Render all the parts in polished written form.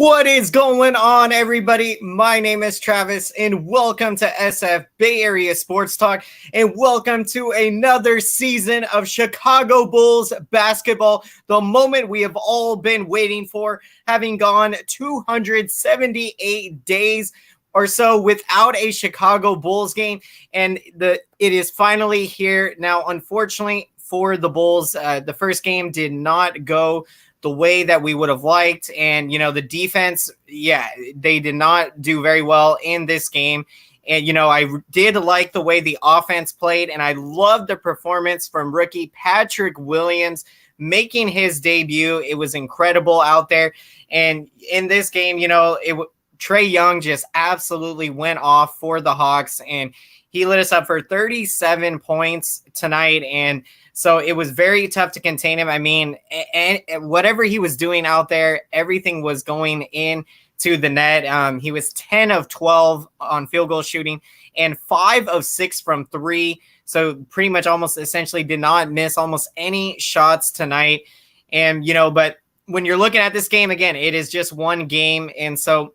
What is going on, everybody? My name is Travis, and welcome to SF Bay Area Sports Talk, and welcome to another season of Chicago Bulls basketball, the moment we have all been waiting for, having gone 278 days or so without a Chicago Bulls game, and it is finally here. Now, unfortunately for the Bulls, the first game did not go the way that we would have liked. And, the defense, they did not do very well in this game. And, I did like the way the offense played, and I loved the performance from rookie Patrick Williams making his debut. It was incredible out there. And in this game, Trae Young just absolutely went off for the Hawks, and he lit us up for 37 points tonight. And so it was very tough to contain him. I mean, and whatever he was doing out there, everything was going in to the net. He was 10 of 12 on field goal shooting and 5 of 6 from 3. So pretty much almost essentially did not miss almost any shots tonight. And, but when you're looking at this game, again, it is just one game. And so,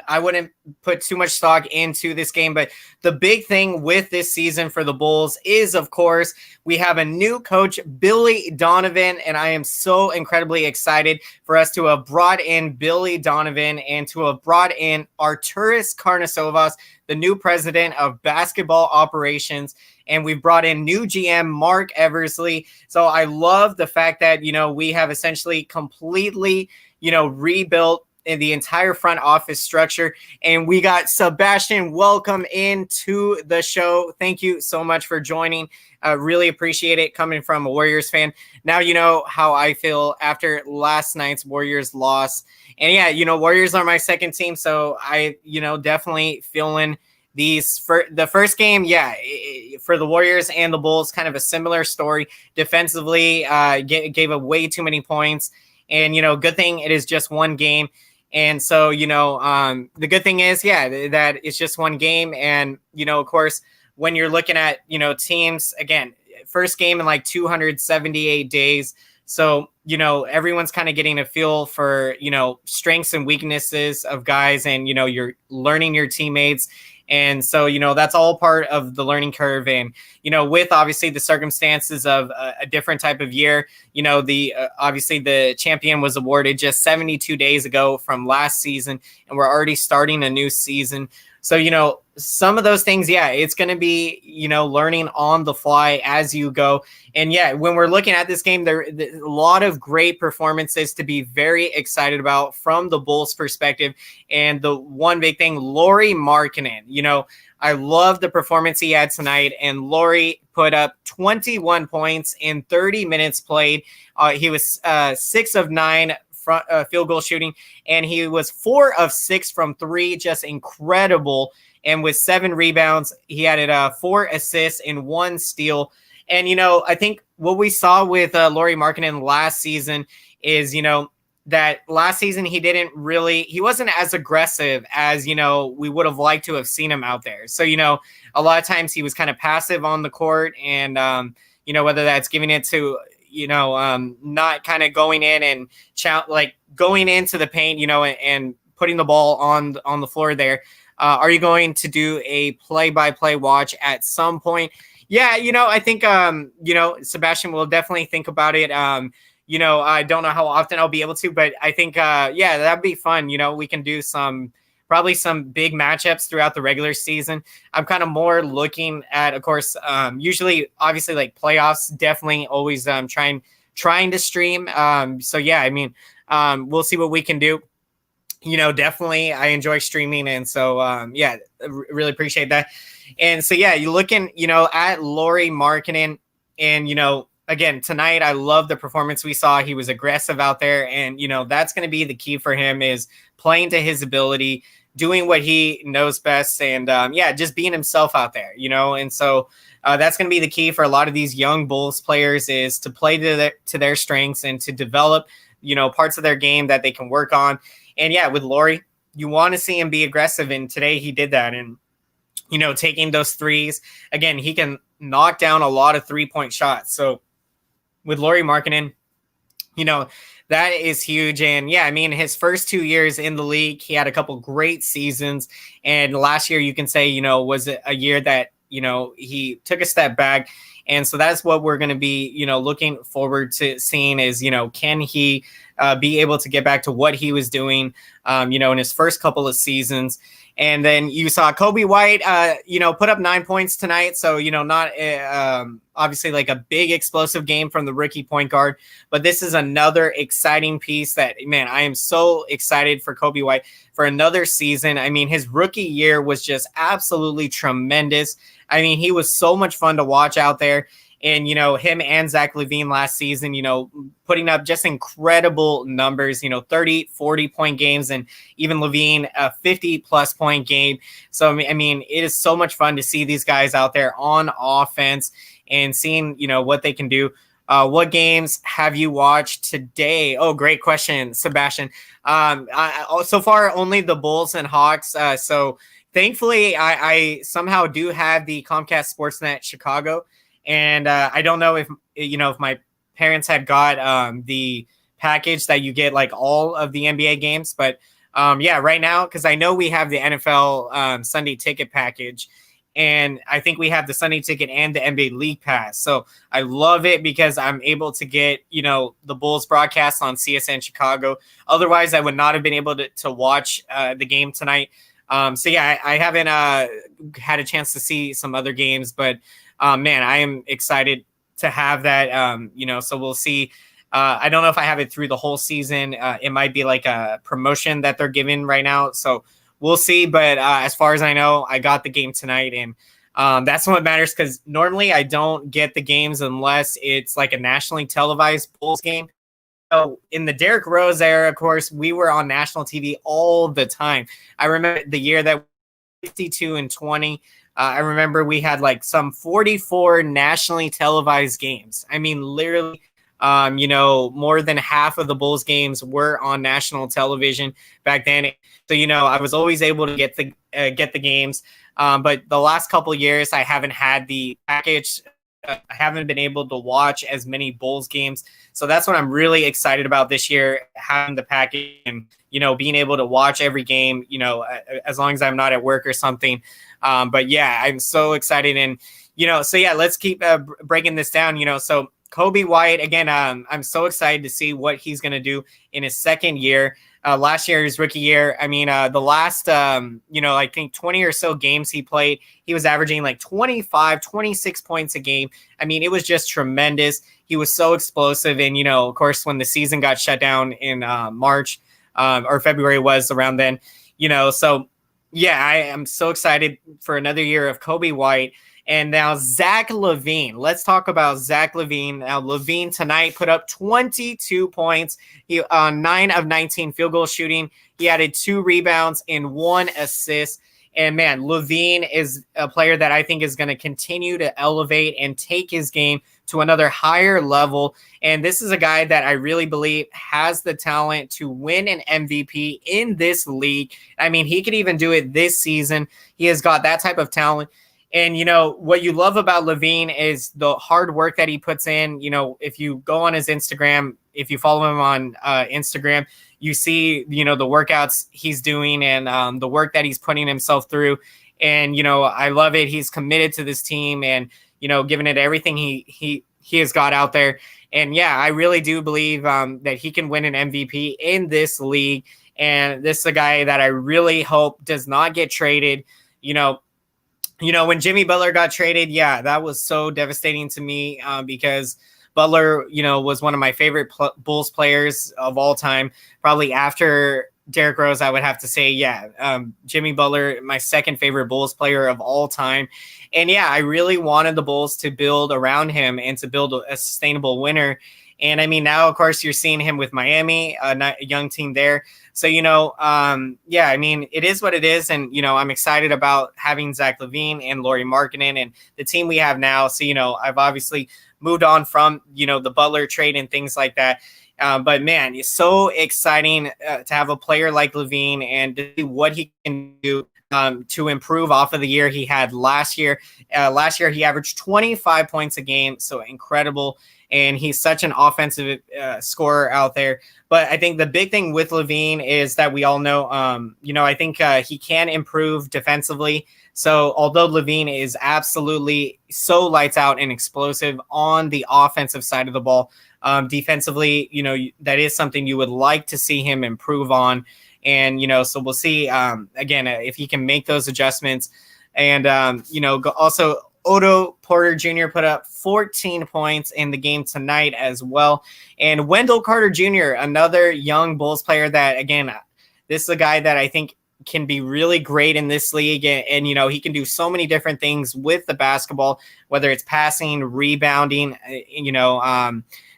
I wouldn't put too much stock into this game, but the big thing with this season for the Bulls is, of course, we have a new coach, Billy Donovan, and I am so incredibly excited for us to have brought in Billy Donovan and to have brought in Arturas Karnisovas, the new president of basketball operations, and we've brought in new GM Mark Eversley. So I love the fact that, we have essentially completely, rebuilt in the entire front office structure. And we got Sebastian, welcome into the show. Thank you so much for joining. Really appreciate it coming from a Warriors fan. Now you know how I feel after last night's Warriors loss. And Warriors are my second team. So I, definitely feeling these for the first game. For the Warriors and the Bulls, kind of a similar story. Defensively, gave up way too many points. And, good thing it is just one game. And so, the good thing is, that it's just one game. And, of course, when you're looking at, teams, again, first game in like 278 days. So, everyone's kind of getting a feel for, strengths and weaknesses of guys, and, you're learning your teammates. And so, that's all part of the learning curve. And, with obviously the circumstances of a different type of year, obviously the champion was awarded just 72 days ago from last season, and we're already starting a new season. So, some of those things, it's going to be, learning on the fly as you go. And when we're looking at this game, there's a lot of great performances to be very excited about from the Bulls perspective. And the one big thing, Lauri Markkanen, I love the performance he had tonight. And Lauri put up 21 points in 30 minutes played. He was 6 of 9 field goal shooting, and he was 4 of 6 from 3, just incredible. And with 7 rebounds, he added 4 assists and 1 steal. And, I think what we saw with Lauri Markkanen last season is, that last season he wasn't as aggressive as, we would have liked to have seen him out there. So, a lot of times he was kind of passive on the court, and, whether that's giving it to, not kind of going in and going into the paint, and putting the ball on the floor there. Are you going to do a play-by-play watch at some point? I think, Sebastian will definitely think about it. I don't know how often I'll be able to, but I think, that'd be fun. We can do probably some big matchups throughout the regular season. I'm kind of more looking at, of course, usually, obviously, like playoffs, definitely always trying to stream. We'll see what we can do. Definitely I enjoy streaming. And so, really appreciate that. And so, you're looking, at Lauri Markkanen, and, again, tonight, I love the performance we saw. He was aggressive out there, and, that's going to be the key for him, is playing to his ability, doing what he knows best, and, just being himself out there, and so that's going to be the key for a lot of these young Bulls players, is to play to their strengths and to develop, parts of their game that they can work on. And with Lauri, you want to see him be aggressive. And today he did that. And, taking those threes, again, he can knock down a lot of 3-point shots. So with Lauri Markkanen, you know, that is huge. And yeah, I mean, his first 2 years in the league, he had a couple great seasons. And last year, you can say, was a year that, he took a step back. And so that's what we're going to be, looking forward to seeing is, can he be able to get back to what he was doing, in his first couple of seasons. And then you saw Kobe White, put up 9 points tonight. So, not obviously like a big explosive game from the rookie point guard. But this is another exciting piece that, man, I am so excited for Kobe White for another season. I mean, his rookie year was just absolutely tremendous. I mean, he was so much fun to watch out there. And, him and Zach LaVine last season, putting up just incredible numbers, 30, 40-point games, and even LaVine a 50-plus point game. So, I mean, it is so much fun to see these guys out there on offense and seeing, what they can do. What games have you watched today? Oh, great question, Sebastian. So far, only the Bulls and Hawks. So thankfully, I somehow do have the Comcast Sportsnet Chicago. And I don't know if my parents had got the package that you get like all of the NBA games. But yeah, right now, because I know we have the NFL Sunday ticket package. And I think we have the Sunday ticket and the NBA League Pass. So I love it because I'm able to get, the Bulls broadcast on CSN Chicago. Otherwise, I would not have been able to watch the game tonight. So yeah, I haven't had a chance to see some other games, but man, I am excited to have that, so we'll see. I don't know if I have it through the whole season. It might be like a promotion that they're giving right now. So we'll see. But as far as I know, I got the game tonight. And that's what matters because normally I don't get the games unless it's like a nationally televised Bulls game. So in the Derrick Rose era, of course, we were on national TV all the time. I remember the year that 52-20. I remember we had like some 44 nationally televised games. I mean, literally, more than half of the Bulls games were on national television back then. So, I was always able to get the games. But the last couple of years, I haven't had the package. I haven't been able to watch as many Bulls games. So that's what I'm really excited about this year, having the package and, being able to watch every game, as long as I'm not at work or something. But yeah, I'm so excited. And, so yeah, let's keep breaking this down, so Kobe White, again, I'm so excited to see what he's going to do in his second year. Last year, his rookie year, I mean, the last, I think 20 or so games he played, he was averaging like 25, 26 points a game. I mean, it was just tremendous. He was so explosive. And, of course, when the season got shut down in March or February was around then, so yeah, I am so excited for another year of Kobe White. And now Zach LaVine. Let's talk about Zach LaVine. Now LaVine tonight put up 22 points. He 9 of 19 field goal shooting. He added 2 rebounds and 1 assist. And man, LaVine is a player that I think is going to continue to elevate and take his game to another higher level. And this is a guy that I really believe has the talent to win an MVP in this league. I mean, he could even do it this season. He has got that type of talent. And, what you love about LaVine is the hard work that he puts in. If you go on his Instagram, if you follow him on Instagram, you see, the workouts he's doing and the work that he's putting himself through. And, I love it. He's committed to this team and, giving it everything he has got out there. And, yeah, I really do believe that he can win an MVP in this league. And this is a guy that I really hope does not get traded. When Jimmy Butler got traded, yeah, that was so devastating to me because Butler, was one of my favorite Bulls players of all time. Probably after Derrick Rose, I would have to say, yeah, Jimmy Butler, my second favorite Bulls player of all time. And yeah, I really wanted the Bulls to build around him and to build a sustainable winner. And I mean, now, of course, you're seeing him with Miami, a young team there. So, yeah, I mean, it is what it is. And, I'm excited about having Zach LaVine and Lauri Markkanen and the team we have now. So, I've obviously moved on from, the Butler trade and things like that. But, man, it's so exciting to have a player like LaVine and to see what he can do to improve off of the year he had last year. Last year, he averaged 25 points a game. So incredible. and he's such an offensive scorer out there. But I think the big thing with LaVine is that we all know, I think he can improve defensively. So although LaVine is absolutely so lights out and explosive on the offensive side of the ball, defensively, that is something you would like to see him improve on. And, so we'll see, again, if he can make those adjustments. And, also Otto Porter Jr. put up 14 points in the game tonight as well. And Wendell Carter Jr., another young Bulls player that, again, this is a guy that I think can be really great in this league. And he can do so many different things with the basketball, whether it's passing, rebounding,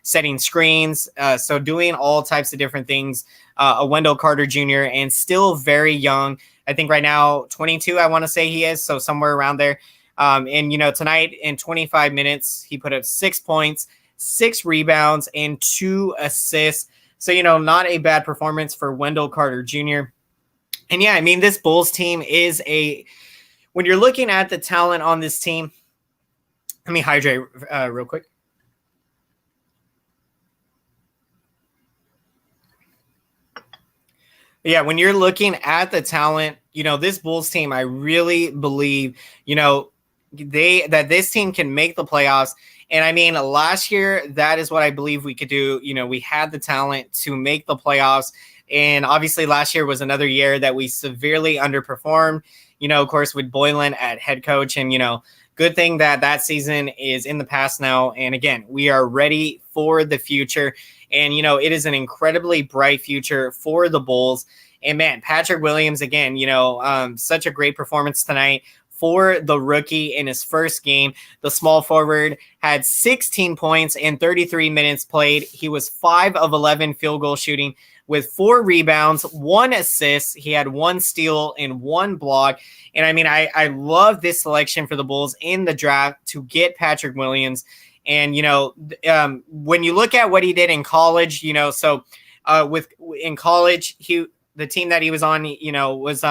setting screens. So doing all types of different things. A Wendell Carter Jr. and still very young. I think right now 22, I want to say he is. So somewhere around there. Tonight in 25 minutes, he put up 6 points, 6 rebounds, and 2 assists. So, not a bad performance for Wendell Carter Jr. And yeah, I mean, this Bulls team is when you're looking at the talent on this team, let me hydrate real quick. Yeah, when you're looking at the talent, this Bulls team, I really believe, that this team can make the playoffs. And I mean, last year, that is what I believe we could do. We had the talent to make the playoffs. And obviously last year was another year that we severely underperformed, of course, with Boylan at head coach. And, good thing that season is in the past now. And again, we are ready for the future. And, it is an incredibly bright future for the Bulls. And man, Patrick Williams, again, such a great performance tonight for the rookie in his first game. The small forward had 16 points in 33 minutes played. He was 5 of 11 field goal shooting with 4 rebounds, 1 assist. He had 1 steal and 1 block. And I mean, I love this selection for the Bulls in the draft to get Patrick Williams. And, when you look at what he did in college, in college, the team that he was on, was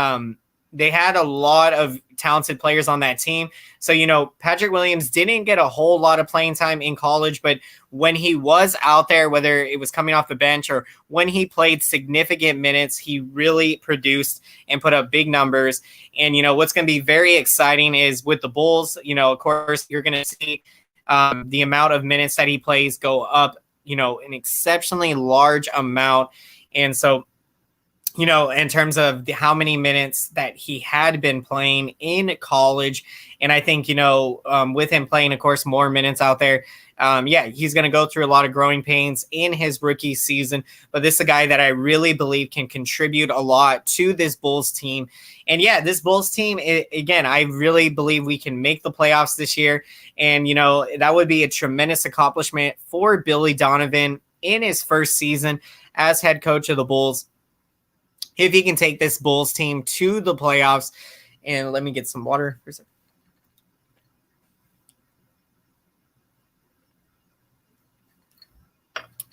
they had a lot of talented players on that team. So, Patrick Williams didn't get a whole lot of playing time in college, but when he was out there, whether it was coming off the bench or when he played significant minutes, he really produced and put up big numbers. And, what's going to be very exciting is with the Bulls, of course, you're going to see the amount of minutes that he plays go up, an exceptionally large amount. And so, in terms of how many minutes that he had been playing in college. And I think, with him playing, of course, more minutes out there, he's going to go through a lot of growing pains in his rookie season. But this is a guy that I really believe can contribute a lot to this Bulls team. And yeah, this Bulls team, again, I really believe we can make the playoffs this year. And, that would be a tremendous accomplishment for Billy Donovan in his first season as head coach of the Bulls. If he can take this Bulls team to the playoffs. And let me get some water for a second.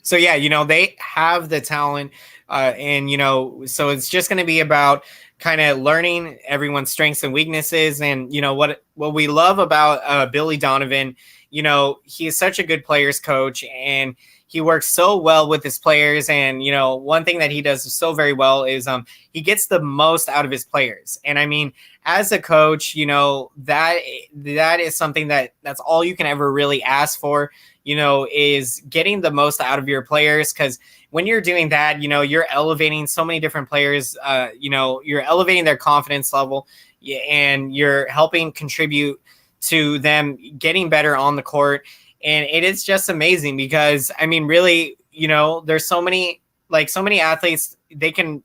So, yeah, they have the talent. So it's just going to be about kind of learning everyone's strengths and weaknesses. And, what we love about Billy Donovan, he is such a good players coach, and he works so well with his players. And, one thing that he does so very well is he gets the most out of his players. And I mean, as a coach, that is something that's all you can ever really ask for, is getting the most out of your players. Because when you're doing that, you're elevating so many different players, you're elevating their confidence level, and you're helping contribute to them getting better on the court. And it is just amazing because, I mean, really, there's so many athletes, they can,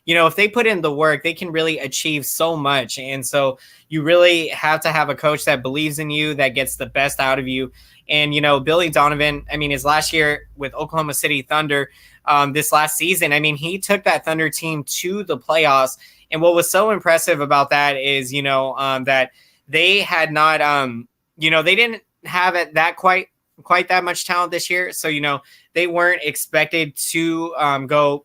if they put in the work, they can really achieve so much. And so you really have to have a coach that believes in you, that gets the best out of you. And, Billy Donovan, I mean, his last year with Oklahoma City Thunder, this last season, I mean, he took that Thunder team to the playoffs. And what was so impressive about that is, that they had not, they didn't have it that quite that much talent this year. So, they weren't expected to go,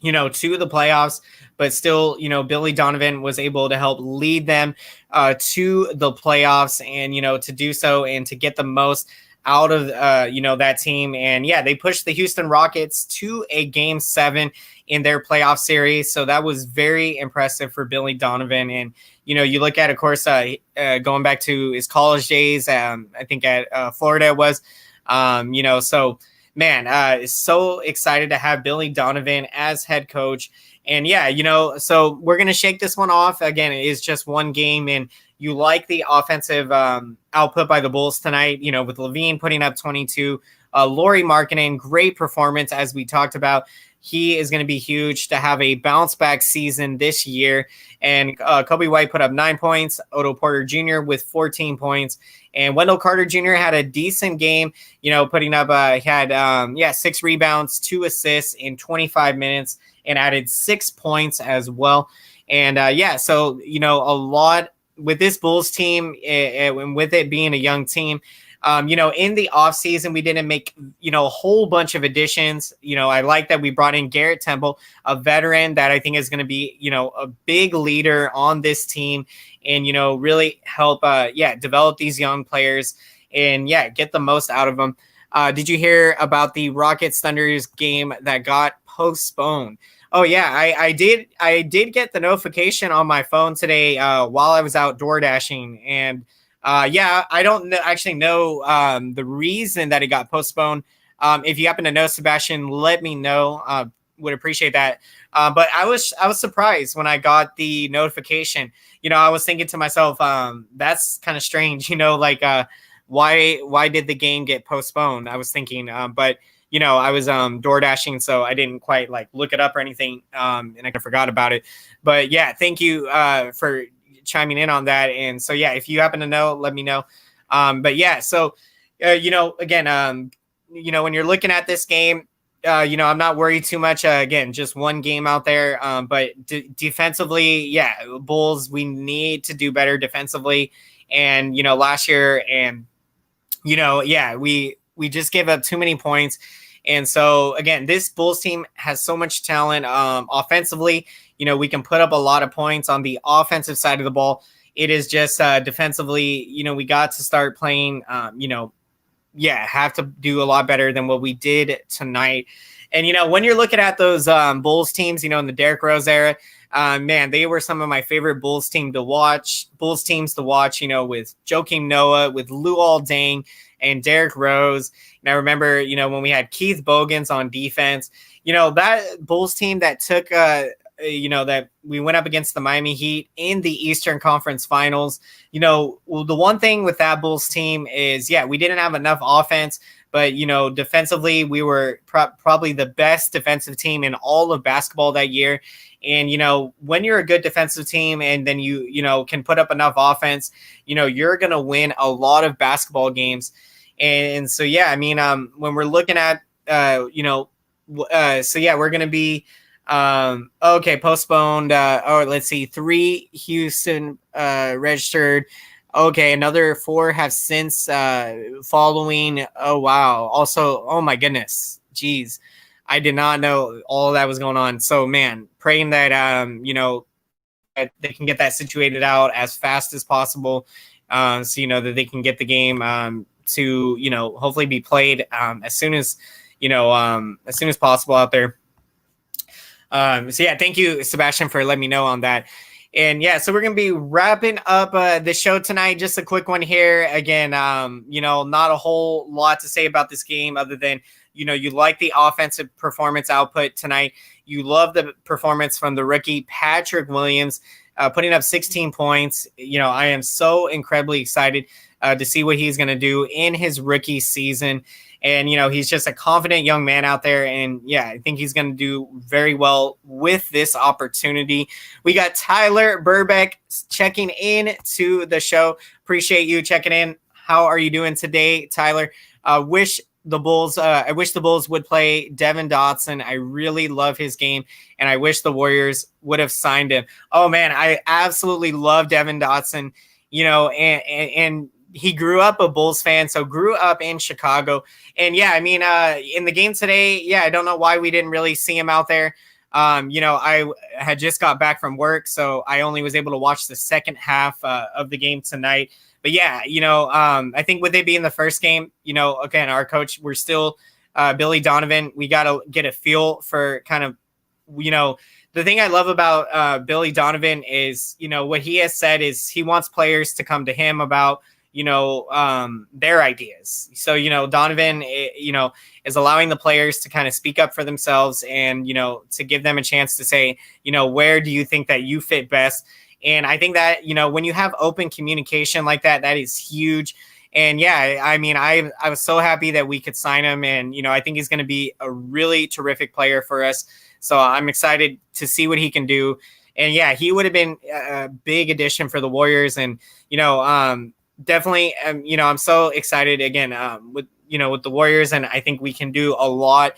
to the playoffs, but still, Billy Donovan was able to help lead them to the playoffs and, to do so and to get the most out of that team. And yeah, they pushed the Houston Rockets to a Game 7 in their playoff series. So that was very impressive for Billy Donovan. And you look at, of course, going back to his college days, I think at Florida it was, so man, so excited to have Billy Donovan as head coach. And yeah, so we're going to shake this one off. Again, it is just one game, and you like the offensive output by the Bulls tonight, with LaVine putting up 22. Lauri Markkanen, great performance, as we talked about. He is going to be huge to have a bounce back season this year. And Kobe White put up 9 points. Otto Porter Jr. with 14 points. And Wendell Carter Jr. had a decent game, putting up, he had 6 rebounds, 2 assists in 25 minutes, and added 6 points as well. And so, a lot with this Bulls team, and with it being a young team, in the offseason, we didn't make, a whole bunch of additions. I like that we brought in Garrett Temple, a veteran that I think is going to be, a big leader on this team and, really help, develop these young players and, get the most out of them. Did you hear about the Rockets Thunders game that got postponed? Oh yeah, I did. I did get the notification on my phone today while I was out door dashing, and I don't actually know the reason that it got postponed. If you happen to know, Sebastian, let me know. Would appreciate that. But I was surprised when I got the notification. I was thinking to myself, that's kind of strange. Why did the game get postponed? I was thinking, but. I was door dashing, so I didn't quite look it up or anything, and I forgot about it. But yeah, thank you for chiming in on that. And so yeah, if you happen to know, let me know. But yeah, so again, when you're looking at this game, I'm not worried too much. Again, just one game out there, but defensively, Bulls, we need to do better defensively. And last year, and we just gave up too many points. And so, again, this Bulls team has so much talent offensively. We can put up a lot of points on the offensive side of the ball. It is just defensively, we got to start playing, have to do a lot better than what we did tonight. And, when you're looking at those Bulls teams, in the Derrick Rose era, man, they were some of my favorite Bulls teams to watch, with Joakim Noah, with Luol Deng, and Derrick Rose. And I remember, when we had Keith Bogans on defense, that Bulls team that took, that we went up against the Miami Heat in the Eastern Conference Finals. The one thing with that Bulls team is, we didn't have enough offense, but, defensively, we were probably the best defensive team in all of basketball that year. And, when you're a good defensive team and then you can put up enough offense, you're going to win a lot of basketball games. And so, when we're looking at, we're going to be, postponed. Let's see, 3 Houston registered. Okay, another 4 have since following. Oh, wow. Also, oh, my goodness. Geez. I did not know all of that was going on. So, man, praying that, that they can get that situated out as fast as possible. So, that they can get the game to, hopefully be played as soon as possible out there. Thank you, Sebastian, for letting me know on that. And so we're going to be wrapping up the show tonight. Just a quick one here. Again, not a whole lot to say about this game other than, you like the offensive performance output tonight. You love the performance from the rookie Patrick Williams, putting up 16 points. I am so incredibly excited to see what he's going to do in his rookie season. And, he's just a confident young man out there. And, I think he's going to do very well with this opportunity. We got Tyler Burbeck checking in to the show. Appreciate you checking in. How are you doing today, Tyler? I wish the Bulls would play Devin Dotson. I really love his game, and I wish the Warriors would have signed him. Oh, man, I absolutely love Devin Dotson, and he grew up a Bulls fan, so grew up in Chicago. And in the game today, I don't know why we didn't really see him out there. I had just got back from work, so I only was able to watch the second half of the game tonight. But yeah, I think with it being the first game, again, our coach, we're still Billy Donovan. We got to get a feel for kind of, the thing I love about Billy Donovan is, what he has said is he wants players to come to him about, their ideas. So, Donovan, is allowing the players to kind of speak up for themselves and, to give them a chance to say, where do you think that you fit best? And I think that, when you have open communication like that, that is huge. And yeah, I mean, I was so happy that we could sign him. And, I think he's going to be a really terrific player for us. So I'm excited to see what he can do. And yeah, he would have been a big addition for the Warriors. And, definitely, I'm so excited again with the Warriors. And I think we can do a lot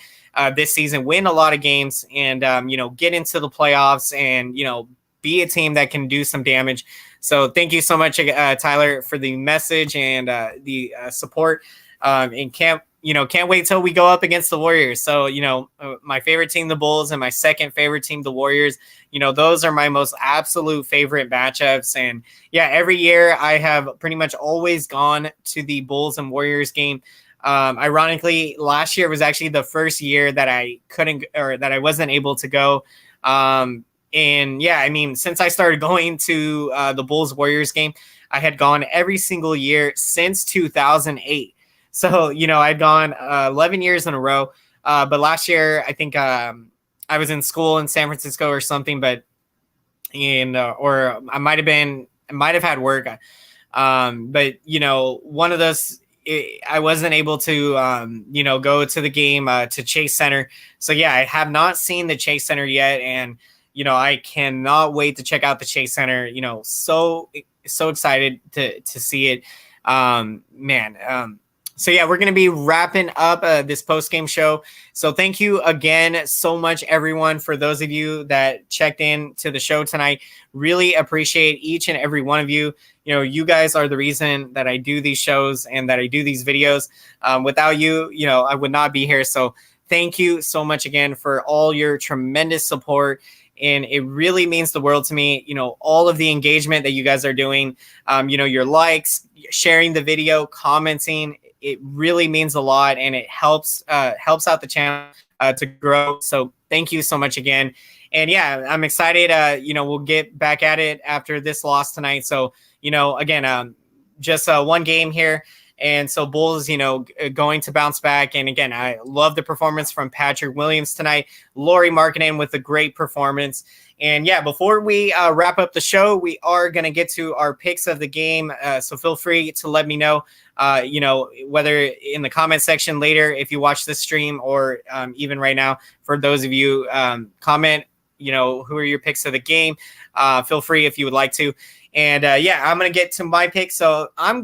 this season, win a lot of games and, get into the playoffs and, be a team that can do some damage. So thank you so much, Tyler, for the message and the support. And can't wait till we go up against the Warriors. So, my favorite team, the Bulls, and my second favorite team, the Warriors, those are my most absolute favorite matchups. And yeah, every year I have pretty much always gone to the Bulls and Warriors game. Ironically, last year was actually the first year that I couldn't, or that I wasn't able to go. And yeah, I mean, since I started going to the Bulls Warriors game, I had gone every single year since 2008. So, I'd gone 11 years in a row. But last year, I think I was in school in San Francisco or something, or I might have had work. But, one of those, I wasn't able to, go to the game to Chase Center. So yeah, I have not seen the Chase Center yet. And, I cannot wait to check out the Chase Center, so excited to see it. So yeah, we're going to be wrapping up this post-game show. So thank you again so much, everyone, for those of you that checked in to the show tonight. Really appreciate each and every one of you. You guys are the reason that I do these shows and that I do these videos. Without you, I would not be here. So thank you so much again for all your tremendous support. And it really means the world to me, all of the engagement that you guys are doing, your likes, sharing the video, commenting. It really means a lot, and it helps out the channel to grow. So thank you so much again. And yeah, I'm excited. We'll get back at it after this loss tonight. So, again, just one game here. And so Bulls, going to bounce back. And again, I love the performance from Patrick Williams tonight. Lauri Markkanen with a great performance. And yeah, before we wrap up the show, we are going to get to our picks of the game. So feel free to let me know, whether in the comment section later, if you watch this stream, or even right now, for those of you comment, who are your picks of the game? Feel free if you would like to. And yeah, I'm going to get to my pick. So I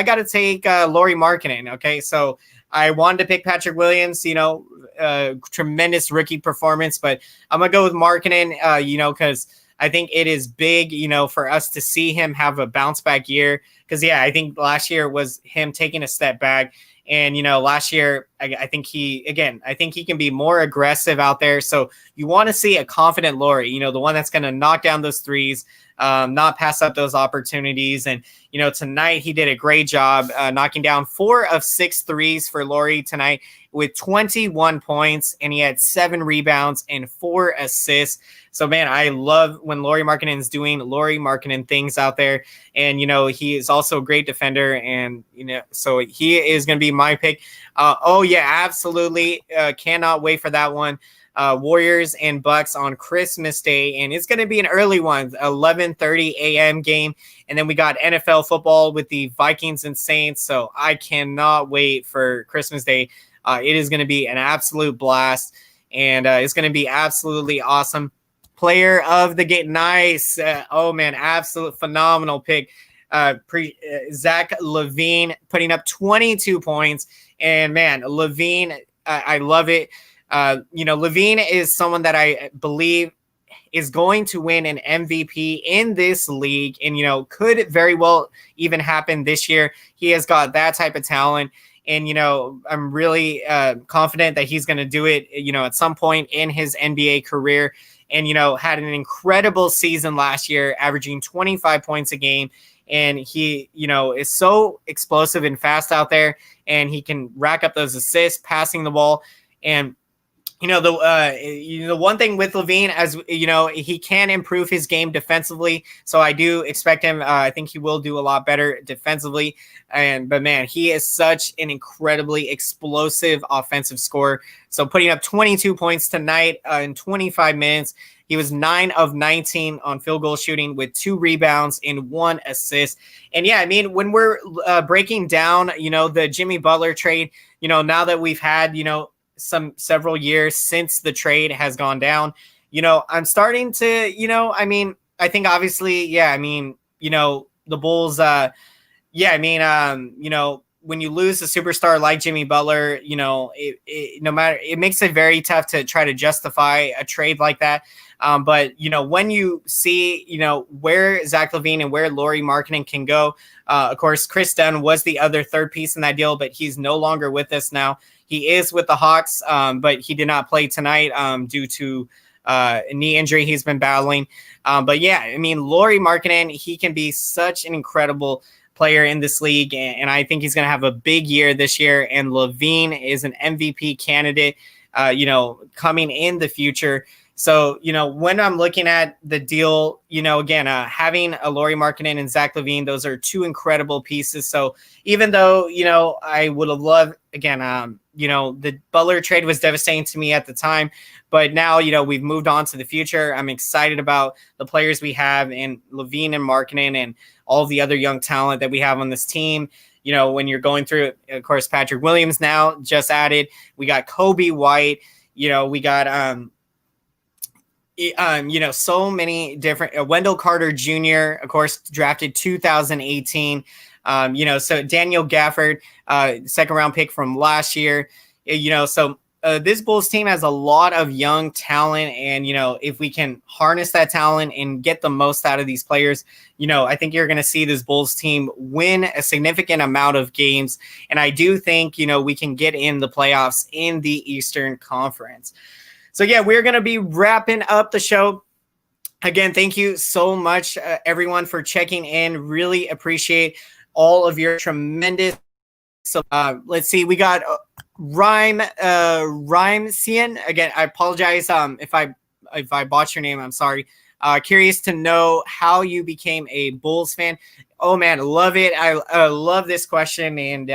got to take Lauri Markkanen. Okay. So I wanted to pick Patrick Williams, tremendous rookie performance, but I'm going to go with Markkanen, because I think it is big, for us to see him have a bounce back year. Because, yeah, I think last year was him taking a step back. And, last year, I think he can be more aggressive out there. So you want to see a confident Lauri, the one that's going to knock down those threes, not pass up those opportunities. And, tonight he did a great job knocking down 4 of 6 threes for Lauri tonight with 21 points. And he had 7 rebounds and 4 assists. So, man, I love when Lauri Markkanen is doing Lauri Markkanen things out there. And, he is also a great defender. And, so he is going to be my pick. Oh, yeah, absolutely. Cannot wait for that one. Warriors and Bucks on Christmas Day. And it's going to be an early one, 11:30 a.m. game. And then we got NFL football with the Vikings and Saints. So I cannot wait for Christmas Day. It is going to be an absolute blast. And it's going to be absolutely awesome. Player of the game. Nice. Oh, man, absolute phenomenal pick. Zach LaVine putting up 22 points. And, man, LaVine, I love it. LaVine is someone that I believe is going to win an MVP in this league and, could very well even happen this year. He has got that type of talent. And, I'm really confident that he's going to do it, at some point in his NBA career. And, had an incredible season last year, averaging 25 points a game. and he, is so explosive and fast out there, and he can rack up those assists, passing the ball. And the one thing with LaVine, as he can improve his game defensively. So I do expect him. I think he will do a lot better defensively. But man, he is such an incredibly explosive offensive scorer. So putting up 22 points tonight in 25 minutes. He was 9 of 19 on field goal shooting with 2 rebounds and 1 assist. And yeah, I mean, when we're breaking down, the Jimmy Butler trade, now that we've had, several years since the trade has gone down, I'm starting to, I think obviously, the Bulls, when you lose a superstar like Jimmy Butler, it makes it very tough to try to justify a trade like that. But when you see, where Zach LaVine and where Lauri Markkanen can go, of course, Chris Dunn was the other third piece in that deal, but he's no longer with us now. He is with the Hawks, but he did not play tonight due to a knee injury he's been battling. But yeah, I mean, Lauri Markkanen, he can be such an incredible player in this league, and I think he's going to have a big year this year. And LaVine is an MVP candidate, coming in the future. So, when I'm looking at the deal, again, having a Lauri Markkanen and Zach LaVine, those are 2 incredible pieces. So even though, I would have loved, again, the Butler trade was devastating to me at the time, but now, we've moved on to the future. I'm excited about the players we have in LaVine and Markkanen and all the other young talent that we have on this team. When you're going through it, of course, Patrick Williams now just added, we got Kobe White, we got, so many different Wendell Carter Jr., of course, drafted 2018. So Daniel Gafford, second round pick from last year, so this Bulls team has a lot of young talent. And, if we can harness that talent and get the most out of these players, I think you're going to see this Bulls team win a significant amount of games. And I do think, we can get in the playoffs in the Eastern Conference. So, yeah, we're going to be wrapping up the show. Again, thank you so much, everyone, for checking in. Really appreciate all of your tremendous. So, let's see. We got Rhyme Cian. Again, I apologize if I botched your name. I'm sorry. Curious to know how you became a Bulls fan. Oh, man, love it. I love this question. And,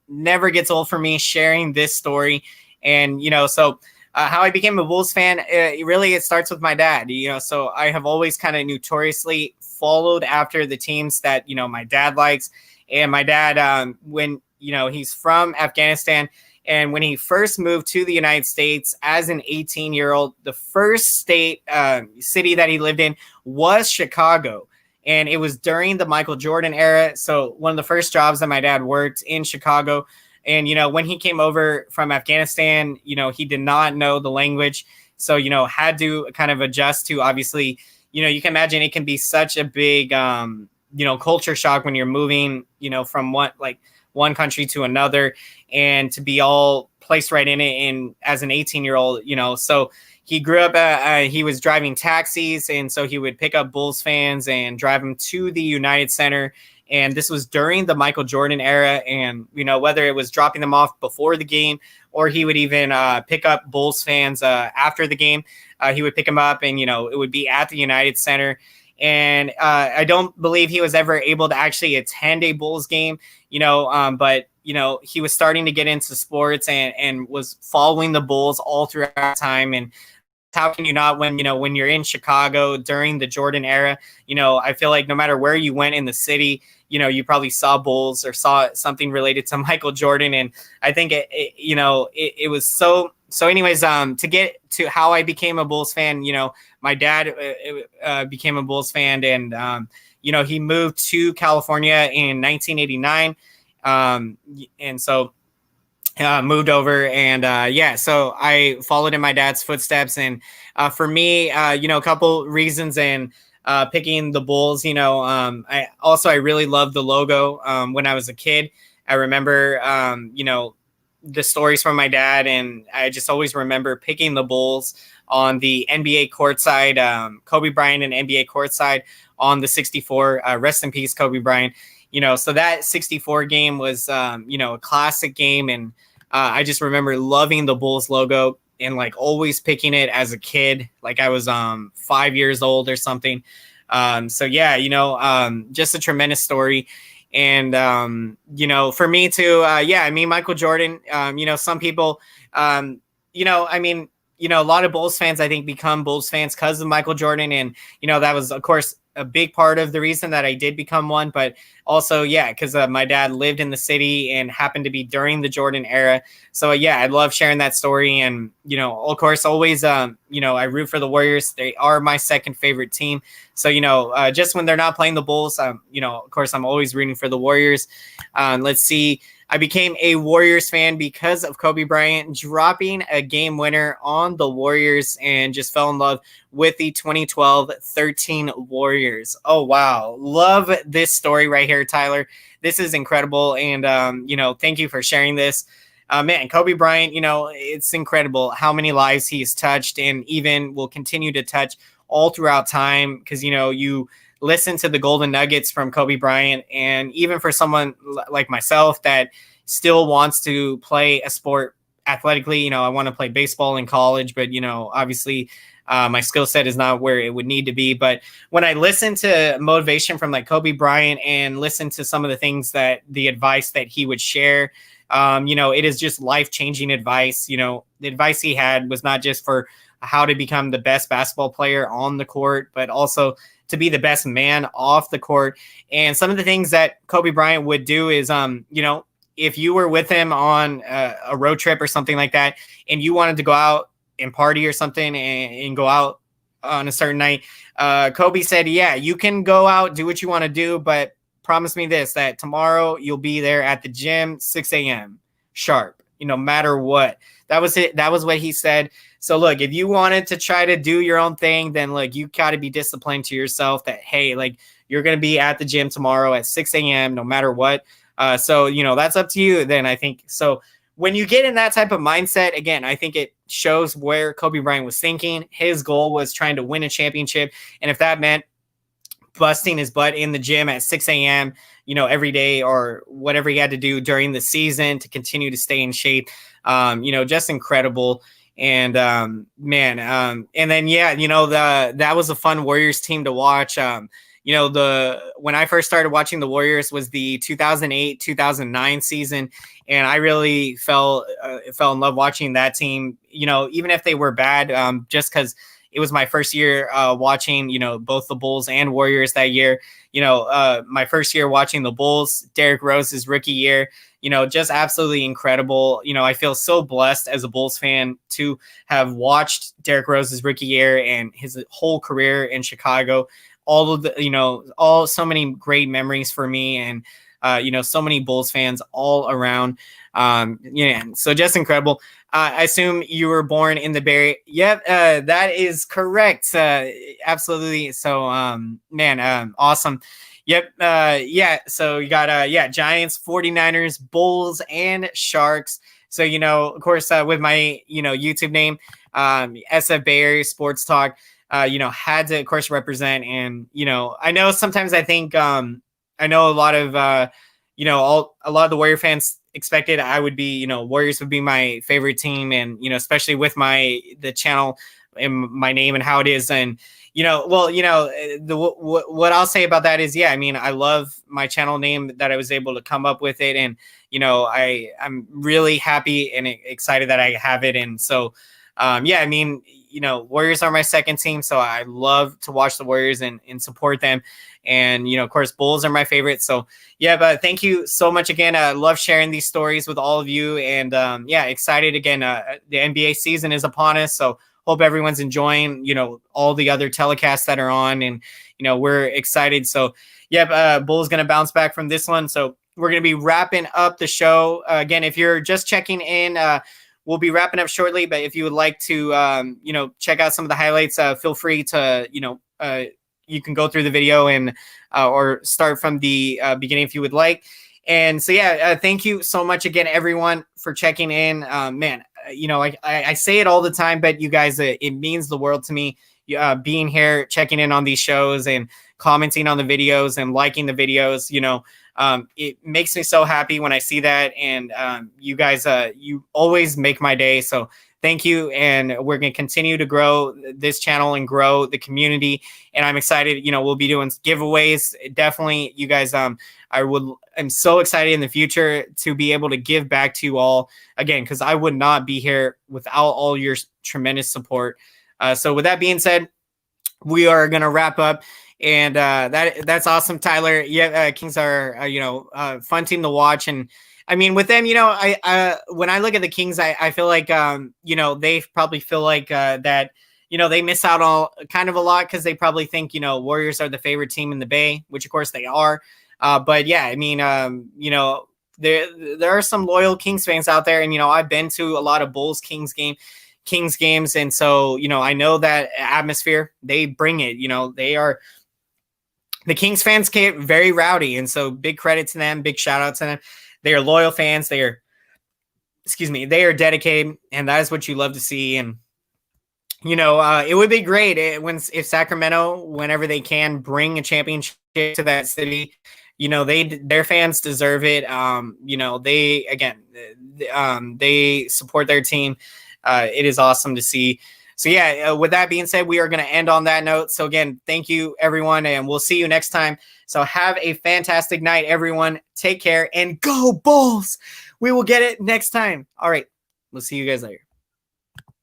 never gets old for me sharing this story. And, so how I became a Bulls fan, it starts with my dad, so I have always kind of notoriously followed after the teams that, my dad likes. And my dad, when, he's from Afghanistan, and when he first moved to the United States as an 18-year-old, the first city that he lived in was Chicago. And it was during the Michael Jordan era. So one of the first jobs that my dad worked in Chicago. And, when he came over from Afghanistan, he did not know the language. So, had to kind of adjust to, obviously, you can imagine it can be such a big, culture shock when you're moving, from one country to another, and to be all placed right in it. And as an 18-year-old, so he grew up, he was driving taxis. And so he would pick up Bulls fans and drive them to the United Center. And this was during the Michael Jordan era. And, whether it was dropping them off before the game, or he would even pick up Bulls fans after the game, he would pick them up, and, it would be at the United Center. And I don't believe he was ever able to actually attend a Bulls game, but, he was starting to get into sports and was following the Bulls all throughout that time. And how can you not when you're in Chicago during the Jordan era? I feel like no matter where you went in the city, you probably saw Bulls or saw something related to Michael Jordan. And I think it was so anyways, to get to how I became a Bulls fan, my dad became a Bulls fan, and he moved to California in 1989. And so moved over, and so I followed in my dad's footsteps. And for me, a couple reasons, and picking the Bulls, I really loved the logo when I was a kid. I remember the stories from my dad, and I just always remember picking the Bulls on the NBA courtside, Kobe Bryant and NBA courtside on the 64. Rest in peace, Kobe Bryant. So that 64 game was, a classic game, and I just remember loving the Bulls logo and like always picking it as a kid, like I was 5 years old or something. So yeah, just a tremendous story. And, for me too, Michael Jordan, some people, a lot of Bulls fans, I think, become Bulls fans because of Michael Jordan. And, that was, of course, a big part of the reason that I did become one, but also, because my dad lived in the city and happened to be during the Jordan era. So I love sharing that story. And, of course, always, I root for the Warriors. They are my second favorite team. So, just when they're not playing the Bulls, of course, I'm always rooting for the Warriors. Let's see. I became a Warriors fan because of Kobe Bryant dropping a game winner on the Warriors and just fell in love with the 2012-13 Warriors. Oh, wow. Love this story right here, Tyler. This is incredible. And, thank you for sharing this. Man, Kobe Bryant, it's incredible how many lives he's touched and even will continue to touch all throughout time. Because, you listen to the golden nuggets from Kobe Bryant, and even for someone like myself that still wants to play a sport athletically, I want to play baseball in college, but obviously my skill set is not where it would need to be. But when I listen to motivation from like Kobe Bryant and listen to some of the things the advice that he would share, it is just life-changing advice. The advice he had was not just for how to become the best basketball player on the court, but also to be the best man off the court. And some of the things that Kobe Bryant would do is, if you were with him on a road trip or something like that, and you wanted to go out and party or something and go out on a certain night, Kobe said, yeah, you can go out, do what you want to do, but promise me this, that tomorrow you'll be there at the gym, 6 a.m. sharp, no matter what. That was it. That was what he said. So look, if you wanted to try to do your own thing, then look, you got to be disciplined to yourself that, hey, like you're going to be at the gym tomorrow at 6 a.m. no matter what. So, that's up to you then, I think. So when you get in that type of mindset, again, I think it shows where Kobe Bryant was thinking. His goal was trying to win a championship. And if that meant busting his butt in the gym at 6 a.m., every day or whatever he had to do during the season to continue to stay in shape, just incredible. And, and then, that was a fun Warriors team to watch. When I first started watching the Warriors was the 2008-2009 season, and I really fell in love watching that team. Even if they were bad, just because it was my first year watching, both the Bulls and Warriors that year. My first year watching the Bulls, Derrick Rose's rookie year. Just absolutely incredible. I feel so blessed as a Bulls fan to have watched Derrick Rose's rookie year and his whole career in Chicago. All of the, so many great memories for me, and, so many Bulls fans all around. So just incredible. I assume you were born in the Bay. Yep, that is correct. Absolutely. So, awesome. Yep. So you got, Giants, 49ers, Bulls, and Sharks. So, of course, with my, YouTube name, SF Bay Area Sports Talk, had to, of course, represent. And, I know sometimes I think, I know a lot of, a lot of the Warrior fans expected I would be, Warriors would be my favorite team. And, especially with the channel and my name and how it is. And, what I'll say about that is, I love my channel name that I was able to come up with it. And, I'm really happy and excited that I have it. And so, Warriors are my second team, so I love to watch the Warriors and support them. And, of course, Bulls are my favorite. So, but thank you so much again. I love sharing these stories with all of you. And, excited again. The NBA season is upon us. So hope everyone's enjoying, all the other telecasts that are on. And, we're excited. So, Bulls going to bounce back from this one. So we're going to be wrapping up the show. Again, if you're just checking in, we'll be wrapping up shortly, but if you would like to, check out some of the highlights, feel free to, you can go through the video and, or start from the beginning if you would like. And so, thank you so much again, everyone, for checking in. Man, you know, I say it all the time, but you guys, it means the world to me. Being here, checking in on these shows and commenting on the videos and liking the videos, you know, it makes me so happy when I see that. And you guys, you always make my day. So thank you. And we're going to continue to grow this channel and grow the community. And I'm excited, you know, we'll be doing giveaways. Definitely, you guys, I'm so excited in the future to be able to give back to you all again, because I would not be here without all your tremendous support. So with that being said, we are going to wrap up. And that's awesome, Tyler. Yeah, Kings are, you know, fun team to watch. And I mean, with them, you know, when I look at the Kings, I feel like, you know, they probably feel like that, you know, they miss out on kind of a lot because they probably think, you know, Warriors are the favorite team in the Bay, which of course they are. But yeah, I mean, you know, there are some loyal Kings fans out there. And, you know, I've been to a lot of Bulls Kings games. And so, you know, I know that atmosphere, they bring it, you know, the Kings fans get very rowdy. And so big credit to them, big shout out to them. They are loyal fans. They are dedicated. And that is what you love to see. And, you know, it would be great if Sacramento, whenever they can, bring a championship to that city. You know, their fans deserve it. You know, they support their team. It is awesome to see. So yeah, with that being said, we are going to end on that note. So again, thank you everyone, and we'll see you next time. So have a fantastic night, everyone. Take care and go Bulls. We will get it next time. All right. We'll see you guys later.